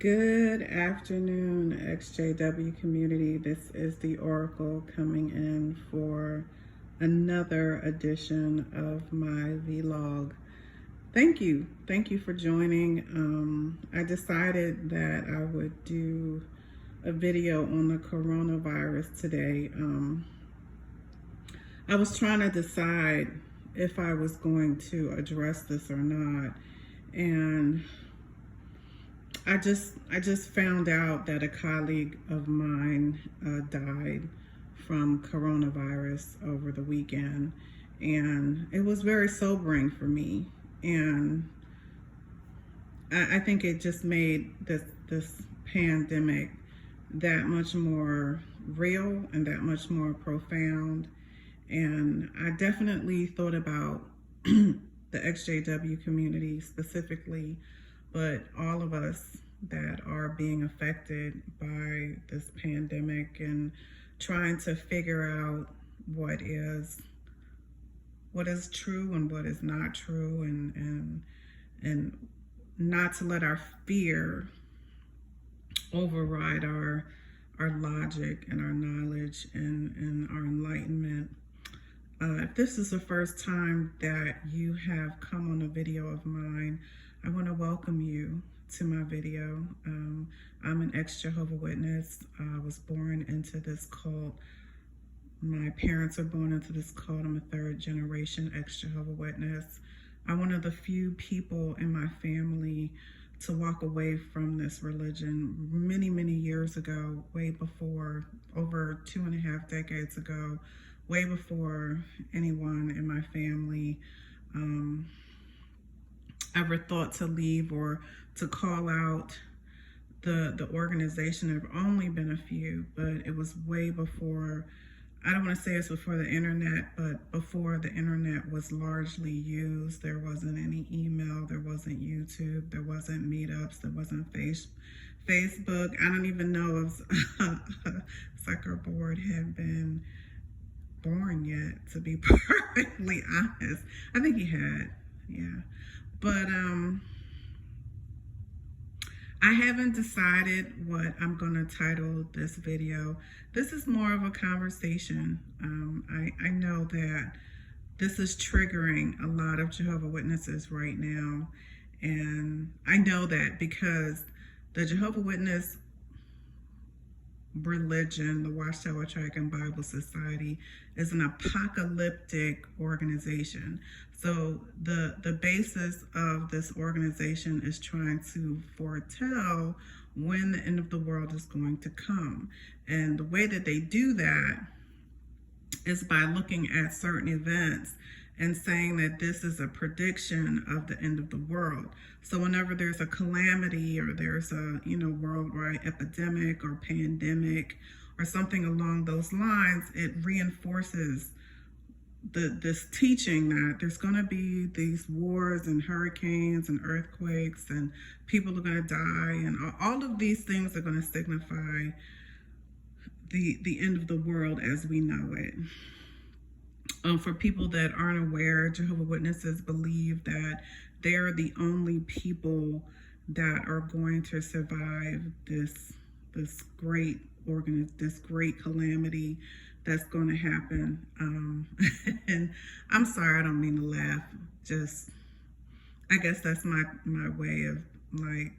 Good afternoon, EXJW community. This is the Oracle coming in for another edition of my vlog. Thank you. Thank you for joining. I decided that I would do a video on the coronavirus today. I was trying to decide if I was going to address this or not, and I just found out that a colleague of mine died from coronavirus over the weekend, and it was very sobering for me. And I think it just made this pandemic that much more real and that much more profound. And I definitely thought about the EXJW community specifically, but all of us that are being affected by this pandemic and trying to figure out what is true and what is not true, and not to let our fear override our logic and our knowledge and our enlightenment. If this is the first time that you have come on a video of mine, I want to welcome you to my video. I'm an ex-Jehovah's Witness. I was born into this cult. My parents are born into this cult. I'm a third generation ex-Jehovah's Witness. I'm one of the few people in my family to walk away from this religion many, many years ago, way before, over 2.5 decades ago, way before anyone in my family ever thought to leave or to call out the organization. There have only been a few, but it was way before. I don't want to say it's before the internet, but before the internet was largely used. There wasn't any email, there wasn't YouTube, there wasn't meetups, there wasn't Facebook. I don't even know if Zuckerberg had been born yet, to be perfectly honest. I think he had, yeah. But I haven't decided what I'm going to title this video. This is more of a conversation. I know that this is triggering a lot of Jehovah's Witnesses right now. And I know that because the Jehovah's Witness religion, the Watchtower Tract and Bible Society, is an apocalyptic organization. So the basis of this organization is trying to foretell when the end of the world is going to come. And the way that they do that is by looking at certain events and saying that this is a prediction of the end of the world. So whenever there's a calamity or there's a worldwide epidemic or pandemic or something along those lines, it reinforces this teaching that there's going to be these wars and hurricanes and earthquakes and people are going to die, and all of these things are going to signify the end of the world as we know it. For people that aren't aware, Jehovah's Witnesses believe that they're the only people that are going to survive this great calamity that's going to happen. And I'm sorry, I don't mean to laugh. Just, I guess that's my way of like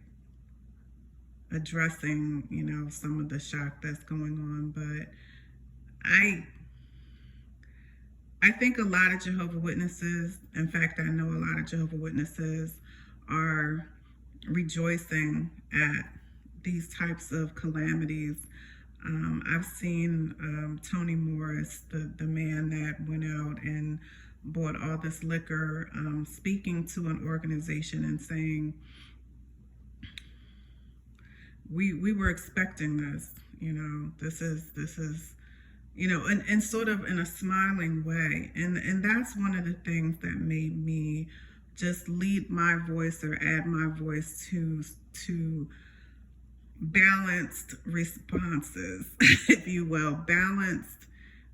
addressing, some of the shock that's going on. But I think a lot of Jehovah's Witnesses, in fact, I know a lot of Jehovah's Witnesses are rejoicing at these types of calamities. I've seen Tony Morris, the man that went out and bought all this liquor, speaking to an organization and saying, we were expecting this, this is, and sort of in a smiling way. And that's one of the things that made me just lead my voice or add my voice to balanced responses, if you will, balanced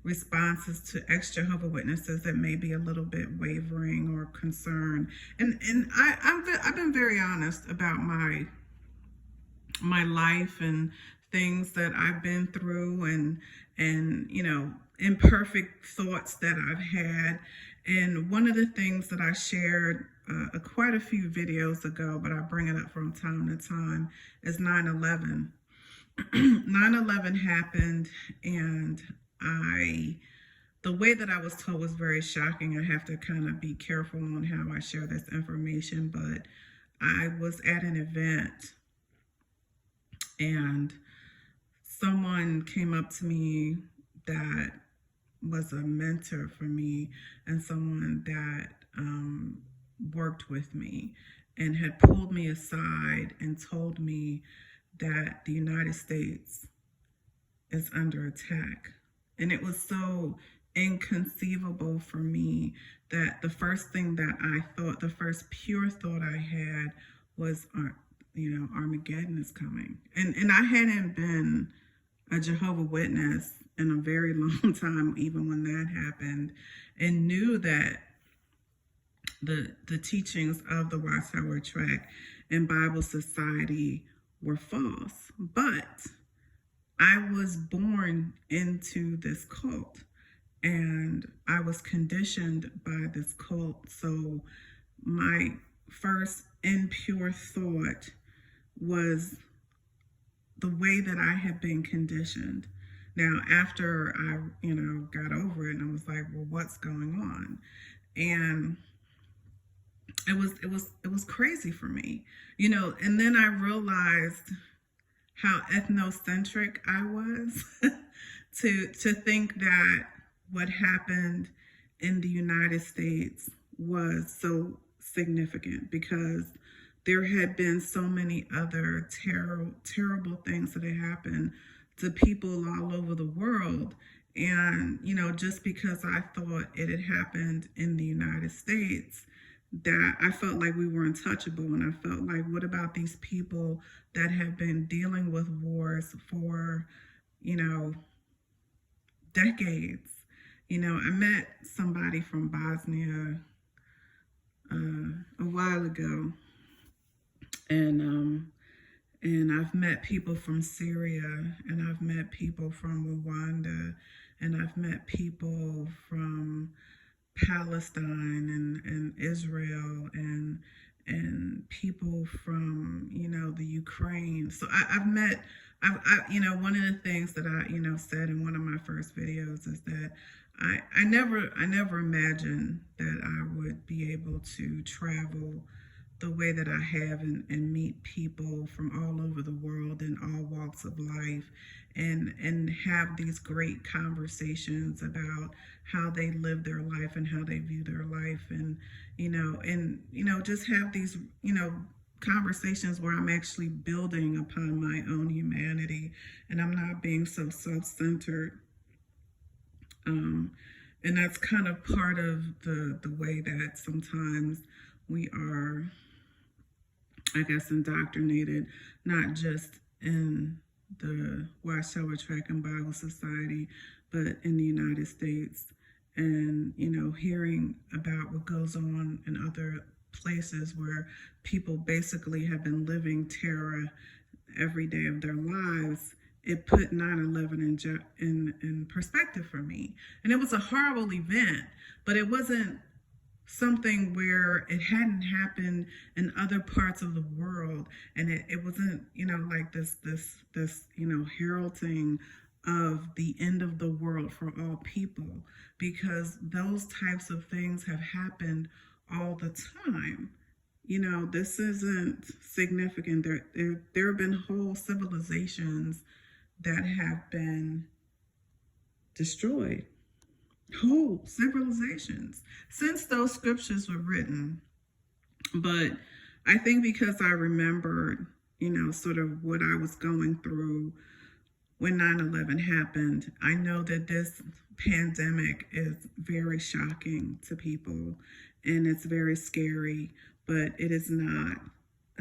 responses to ex-Jehovah's Witnesses that may be a little bit wavering or concerned. And I've been very honest about my my life and things that I've been through, and imperfect thoughts that I've had. And one of the things that I shared quite a few videos ago, but I bring it up from time to time, is 9/11. 9/11 happened, and the way that I was told was very shocking. I have to kind of be careful on how I share this information, but I was at an event and someone came up to me that was a mentor for me and someone that worked with me and had pulled me aside and told me that the United States is under attack. And it was so inconceivable for me that the first thing that I thought, the first pure thought I had was, Armageddon is coming. And I hadn't been a Jehovah's Witness in a very long time, even when that happened, and knew that the teachings of the Watchtower Tract and Bible Society were false. But I was born into this cult and I was conditioned by this cult. So my first impure thought was the way that I had been conditioned. Now, after I, got over it, and I was like, well, what's going on? And it was crazy for me, and then I realized how ethnocentric I was to think that what happened in the United States was so significant, because there had been so many other terrible things that had happened to people all over the world. And, just because I thought it had happened in the United States, that I felt like we were untouchable. And I felt like, what about these people that have been dealing with wars for, decades? I met somebody from Bosnia a while ago, and I've met people from Syria, and I've met people from Rwanda, and I've met people from Palestine and Israel, and people from the Ukraine. So I've met. One of the things that I said in one of my first videos is that I never imagined that I would be able to travel the way that I have and meet people from all over the world in all walks of life, and have these great conversations about how they live their life and how they view their life, and just have these conversations where I'm actually building upon my own humanity and I'm not being so self-centered. And that's kind of part of the way that sometimes we are, I guess, indoctrinated, not just in the Watchtower Tract and Bible Society, but in the United States. And, hearing about what goes on in other places where people basically have been living terror every day of their lives, it put 9/11 in perspective for me. And it was a horrible event, but it wasn't something where it hadn't happened in other parts of the world, and it wasn't like this heralding of the end of the world for all people, because those types of things have happened all the time. This isn't significant. There have been whole civilizations that have been destroyed, whole civilizations, since those scriptures were written. But I think because I remembered, sort of what I was going through when 9/11 happened, I know that this pandemic is very shocking to people and it's very scary, but it is not.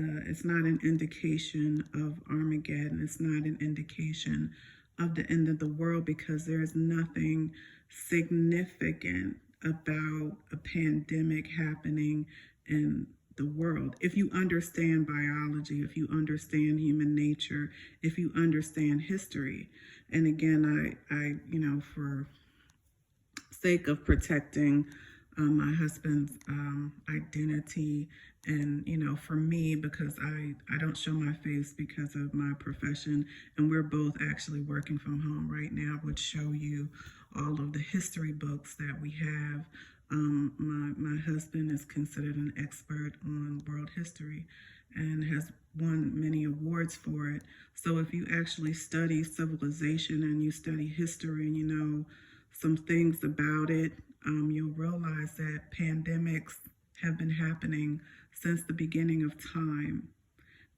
It's not an indication of Armageddon. It's not an indication of the end of the world, because there is nothing significant about a pandemic happening in the world. If you understand biology, if you understand human nature, if you understand history. And again, I for sake of protecting my husband's identity, and for me, because I don't show my face because of my profession, and we're both actually working from home right now, would show you all of the history books that we have. My husband is considered an expert on world history and has won many awards for it. So if you actually study civilization and you study history and you know some things about it, you'll realize that pandemics have been happening since the beginning of time.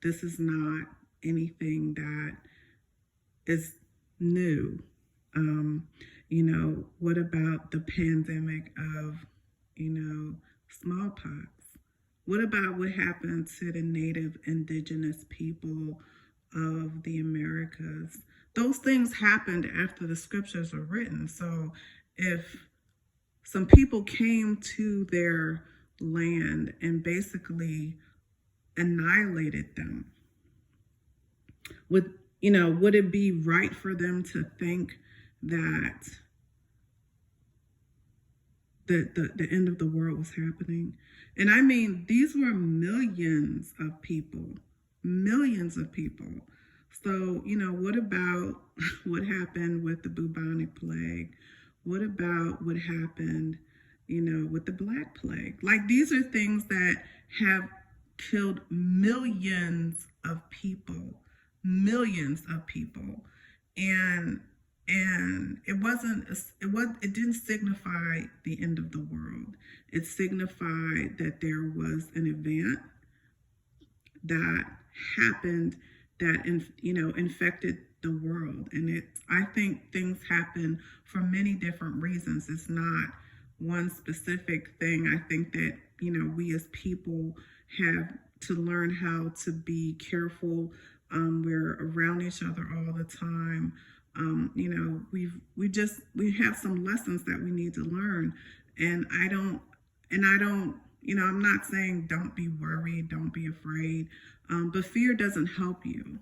This is not anything that is new. What about the pandemic of, smallpox? What about what happened to the native indigenous people of the Americas? Those things happened after the scriptures were written. So if some people came to their land and basically annihilated them, would it be right for them to think that the end of the world was happening? And I mean, these were millions of people. So, what about what happened with the bubonic plague? What about what happened, with the Black Plague? Like, these are things that have killed millions of people. And it didn't signify the end of the world. It signified that there was an event that happened that infected the world. And I think things happen for many different reasons. It's not one specific thing. I think that we as people have to learn how to be careful. We're around each other all the time. We have some lessons that we need to learn. And I'm not saying don't be worried, don't be afraid, but fear doesn't help you.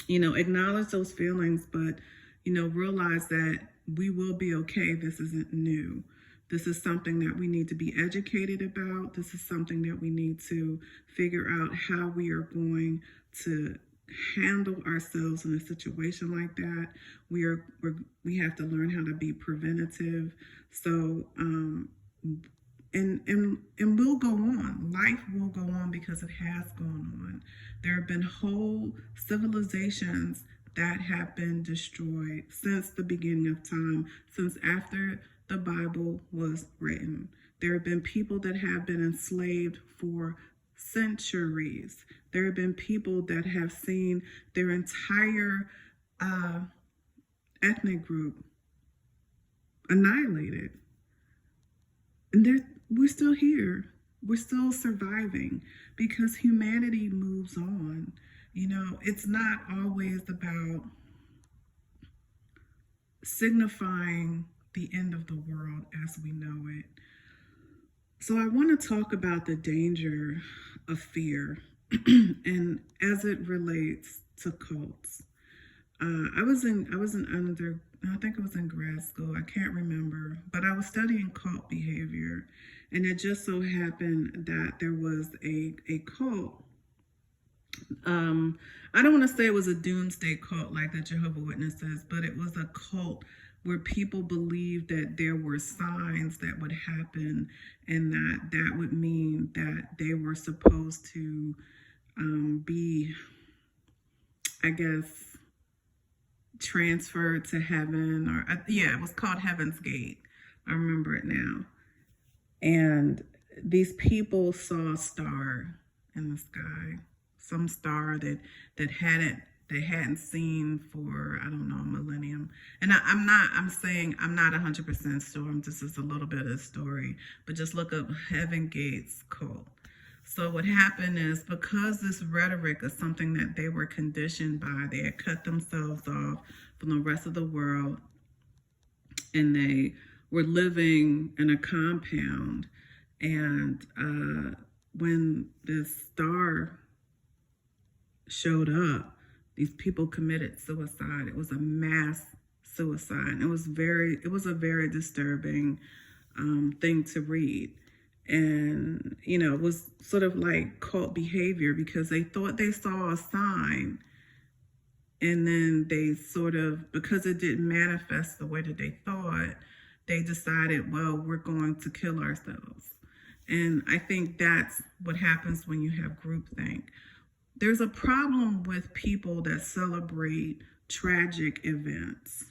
Acknowledge those feelings, but, realize that we will be okay. This isn't new. This is something that we need to be educated about. This is something that we need to figure out how we are going to handle ourselves in a situation like that. We have to learn how to be preventative. So, and we'll go on. Life will go on because it has gone on. There have been whole civilizations that have been destroyed since the beginning of time, since after the Bible was written. There have been people that have been enslaved for centuries. There have been people that have seen their entire ethnic group annihilated. And we're still here. We're still surviving because humanity moves on. It's not always about signifying the end of the world as we know it. So I want to talk about the danger of fear and as it relates to cults. I was in I think it was in grad school. I can't remember, but I was studying cult behavior, and it just so happened that there was a cult. I don't want to say it was a doomsday cult like the Jehovah's Witnesses, but it was a cult where people believed that there were signs that would happen, and that would mean that they were supposed to be, I guess, transferred to heaven, or it was called Heaven's Gate. I remember it now. And these people saw a star in the sky, some star that they hadn't seen for, I don't know, a millennium. And I'm saying I'm not 100% sure. This is a little bit of the story, but just look up Heaven Gates cult. So what happened is, because this rhetoric is something that they were conditioned by, they had cut themselves off from the rest of the world, and they were living in a compound, and when this star showed up, these people committed suicide. It was a mass suicide. It was a very disturbing thing to read. And, it was sort of like cult behavior, because they thought they saw a sign, and then they sort of, because it didn't manifest the way that they thought, they decided, well, we're going to kill ourselves. And I think that's what happens when you have groupthink. There's a problem with people that celebrate tragic events.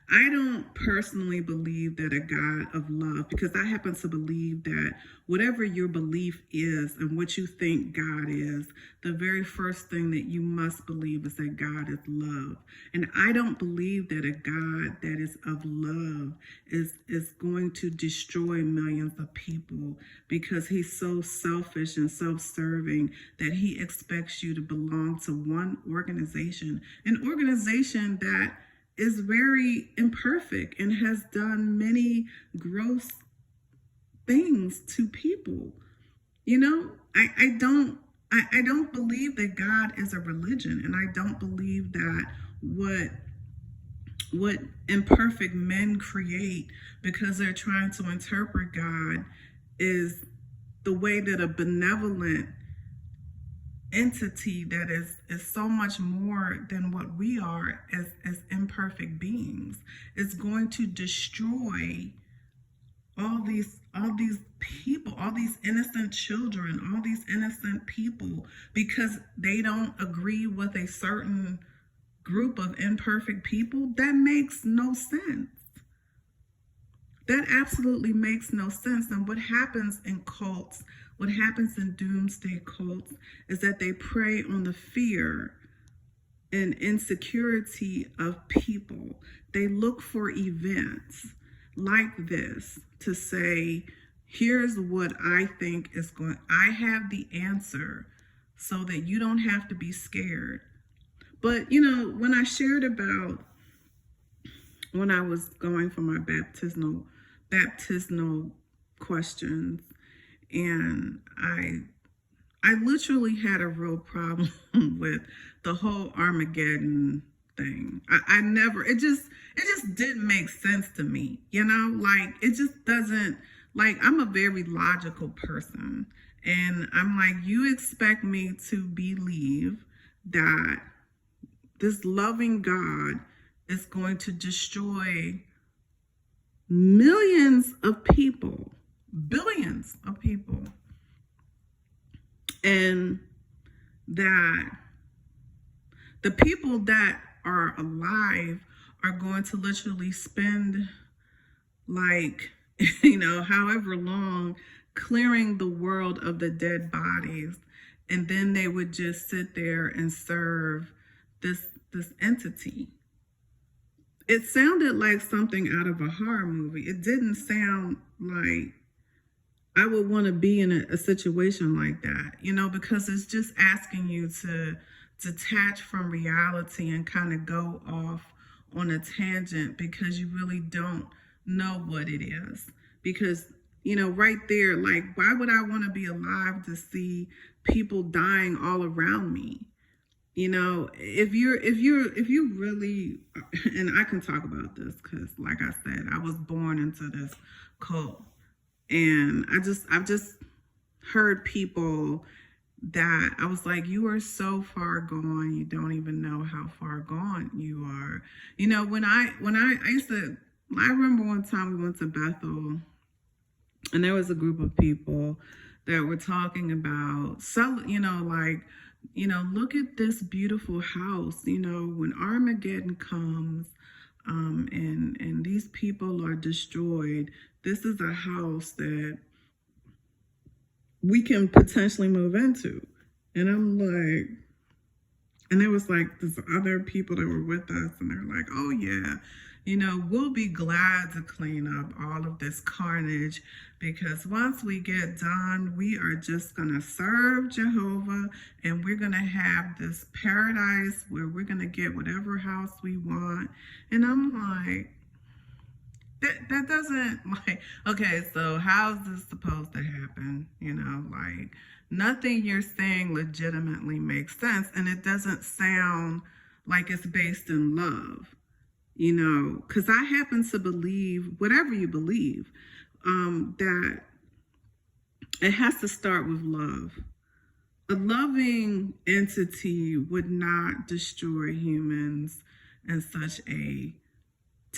I don't personally believe that a God of love, because I happen to believe that whatever your belief is and what you think God is, the very first thing that you must believe is that God is love. And I don't believe that a God that is of love is going to destroy millions of people, because he's so selfish and self-serving that he expects you to belong to one organization, an organization that is very imperfect and has done many gross things to people. I don't believe that God is a religion, and I don't believe that what imperfect men create because they're trying to interpret God is the way that a benevolent entity that is so much more than what we are as imperfect beings is going to destroy all these people, all these innocent children, all these innocent people, because they don't agree with a certain group of imperfect people. That makes no sense. That absolutely makes no sense. And what happens in cults, what happens in doomsday cults, is that they prey on the fear and insecurity of people. They look for events like this to say, here's what I think is going, I have the answer, so that you don't have to be scared. But, when I shared about when I was going for my baptismal questions, and I literally had a real problem with the whole Armageddon thing. I never, it just didn't make sense to me, like it just doesn't, like I'm a very logical person, and I'm like, you expect me to believe that this loving God is going to destroy millions of people, billions of people, and that the people that are alive are going to literally spend like, however long clearing the world of the dead bodies, and then they would just sit there and serve this entity. It sounded like something out of a horror movie. It didn't sound like I would want to be in a situation like that, because it's just asking you to detach from reality and kind of go off on a tangent, because you really don't know what it is. Because, right there, like, why would I want to be alive to see people dying all around me? If you really, and I can talk about this because, like I said, I was born into this cult, and I've just heard people that I was like, you are so far gone, you don't even know how far gone you are. When I remember one time we went to Bethel, and there was a group of people that were talking about, look at this beautiful house, when Armageddon comes, and these people are destroyed, this is a house that we can potentially move into. And I'm like, and there was like this other people that were with us, and they're like, oh yeah, we'll be glad to clean up all of this carnage, because once we get done, we are just going to serve Jehovah, and we're going to have this paradise where we're going to get whatever house we want. And I'm like, That doesn't, like, okay, so how's this supposed to happen? You know, like, nothing you're saying legitimately makes sense, and it doesn't sound like it's based in love, you know, because I happen to believe, whatever you believe, that it has to start with love. A loving entity would not destroy humans in such a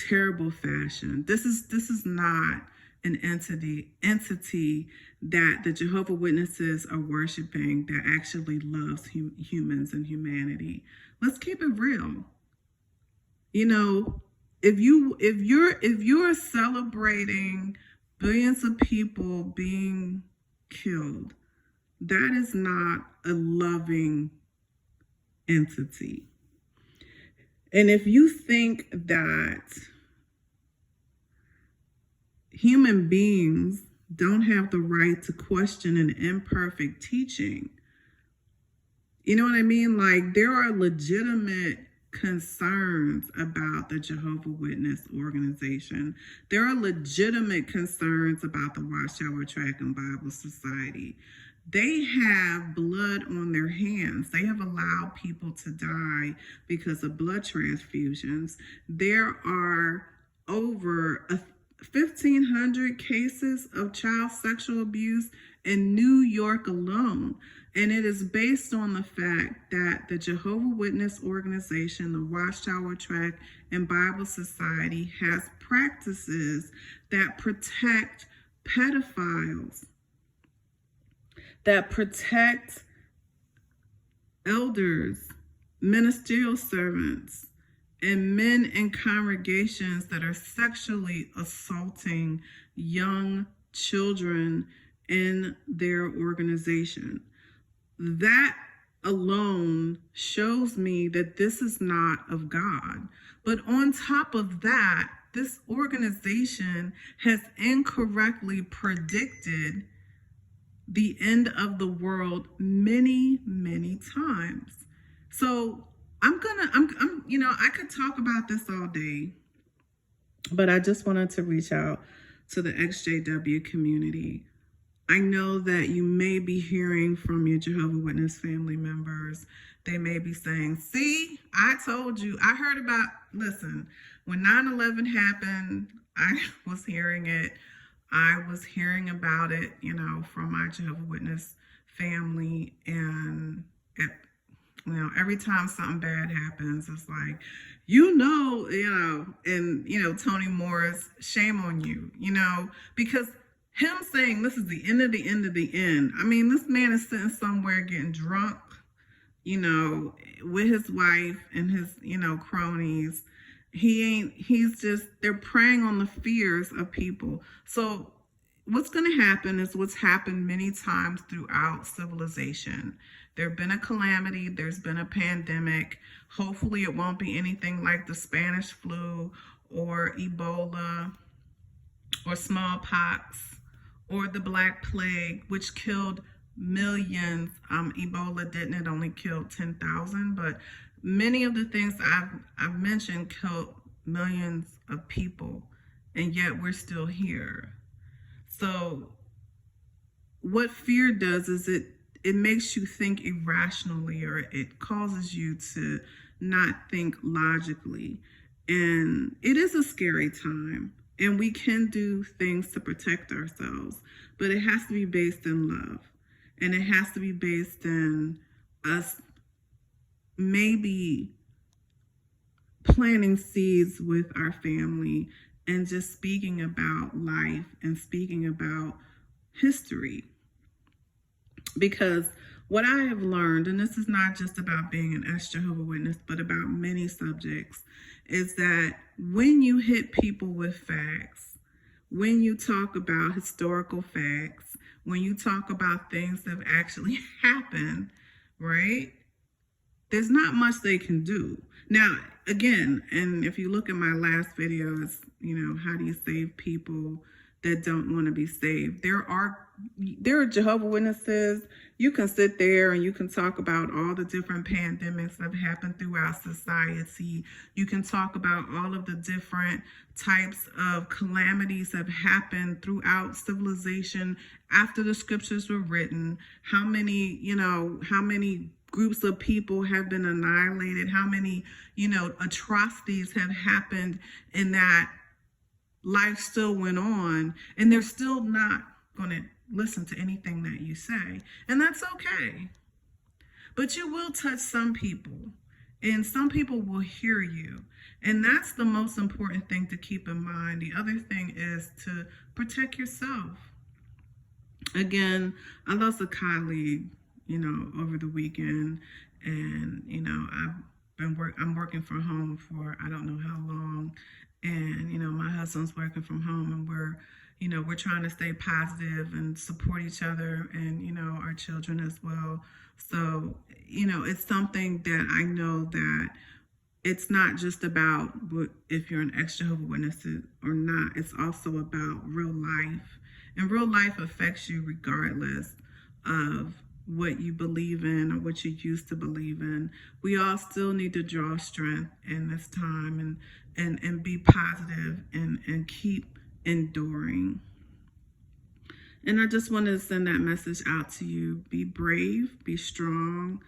terrible fashion. This is not an entity that the Jehovah Witnesses are worshiping that actually loves humans and humanity. Let's keep it real. You know, if you're celebrating billions of people being killed, that is not a loving entity. And if you think that human beings don't have the right to question an imperfect teaching, you know what I mean? Like, there are legitimate concerns about the Jehovah Witness organization. There are legitimate concerns about the Watchtower Tract and Bible Society. They have blood on their hands. They have allowed people to die because of blood transfusions. There are over 1,500 cases of child sexual abuse in New York alone. And it is based on the fact that the Jehovah Witness organization, the Watchtower Tract and Bible Society, has practices that protect pedophiles, that protect elders, ministerial servants, and men in congregations that are sexually assaulting young children in their organization. That alone shows me that this is not of God. But on top of that, this organization has incorrectly predicted the end of the world many, many times. So I'm you know, I could talk about this all day, but I just wanted to reach out to the EXJW community. I know that you may be hearing from your Jehovah Witness family members. They may be saying, see, I told you, I heard about, listen, when 9/11 happened, I was hearing it. I was hearing about it, you know, from my Jehovah Witness family. And it, you know, every time something bad happens, it's like, you know, and, you know, Tony Morris, shame on you, you know, because him saying this is the end of the end of the end. I mean, this man is sitting somewhere getting drunk, you know, with his wife and his, you know, cronies. He's just, they're preying on the fears of people. So what's going to happen is what's happened many times throughout civilization. There's been a calamity, there's been a pandemic. Hopefully it won't be anything like the Spanish flu or Ebola or smallpox or the Black Plague, which killed millions. Ebola didn't, it only killed 10,000, but many of the things I've mentioned killed millions of people, and yet we're still here. So what fear does is it makes you think irrationally, or it causes you to not think logically. And it is a scary time, and we can do things to protect ourselves, but it has to be based in love, and it has to be based in us maybe planting seeds with our family and just speaking about life and speaking about history. Because what I have learned, and this is not just about being an ex-Jehovah Witness, but about many subjects, is that when you hit people with facts, when you talk about historical facts, when you talk about things that have actually happened, right? There's not much they can do. Now, again, and if you look at my last video, it's, you know, how do you save people that don't want to be saved? There are Jehovah Witnesses you can sit there and you can talk about all the different pandemics that have happened throughout society. You can talk about all of the different types of calamities that have happened throughout civilization after the scriptures were written. How many groups of people have been annihilated, how many, atrocities have happened, in that life still went on, and they're still not going to listen to anything that you say. And that's okay. But you will touch some people, and some people will hear you. And that's the most important thing to keep in mind. The other thing is to protect yourself. Again, I lost a colleague, over the weekend, and, I'm working from home for I don't know how long. And, my husband's working from home, and we're trying to stay positive and support each other, and, our children as well. So, it's something that I know that it's not just about if you're an ex-Jehovah's Witness or not. It's also about real life. And real life affects you regardless of what you believe in or what you used to believe in. We all still need to draw strength in this time, and be positive, and keep enduring. And I just wanted to send that message out to you. Be brave, be strong,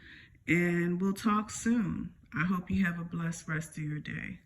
and we'll talk soon. I hope you have a blessed rest of your day.